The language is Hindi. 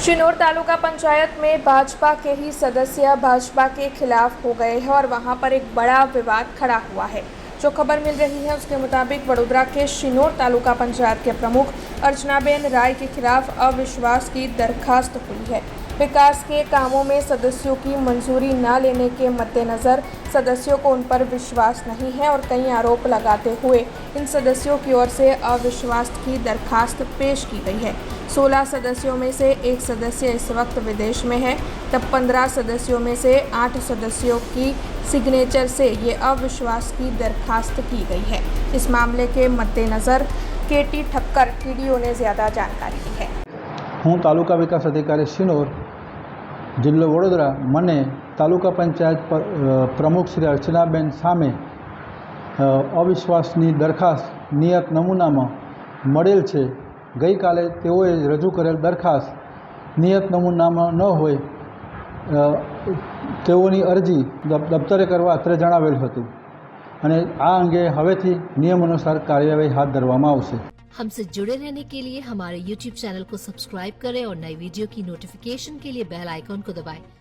शिनोर तालुका पंचायत में भाजपा के ही सदस्य भाजपा के खिलाफ हो गए हैं और वहां पर एक बड़ा विवाद खड़ा हुआ है। जो खबर मिल रही है उसके मुताबिक वडोदरा के शिनोर तालुका पंचायत के प्रमुख अर्चनाबेन राय के खिलाफ अविश्वास की दरखास्त हुई है। विकास के कामों में सदस्यों की मंजूरी न लेने के मद्देनज़र सदस्यों को उन पर विश्वास नहीं है और कई आरोप लगाते हुए इन सदस्यों की ओर से अविश्वास की दरखास्त पेश की गई है। 16 सदस्यों में से एक सदस्य इस वक्त विदेश में है, तब 15 सदस्यों में से 8 सदस्यों की सिग्नेचर से ये अविश्वास की दरखास्त की गई है। इस मामले के मद्देनज़र केटी ठक्कर टीडीओ ने ज़्यादा जानकारी दी है। हूँ तालुका विकास अधिकारी शिनोर जिल्लो वडोदरा मने तालुका पंचायत प्रमुख श्री अर्चनाबेन सामे अविश्वासनी दरखास्त नियत नमूनामां मळेल छे। गई काले तेओए रजू करेल दरखास्त नियत नमूनामां न होय तेओनी अरजी दफ्तरे करवा अत्रे जणावेल हतुं अने आ अंगे हवेथी नियम अनुसार कार्यवाही हाथ धरवामां आवशे। हमसे जुड़े रहने के लिए हमारे YouTube चैनल को सब्सक्राइब करें और नई वीडियो की नोटिफिकेशन के लिए बेल आइकॉन को दबाएं।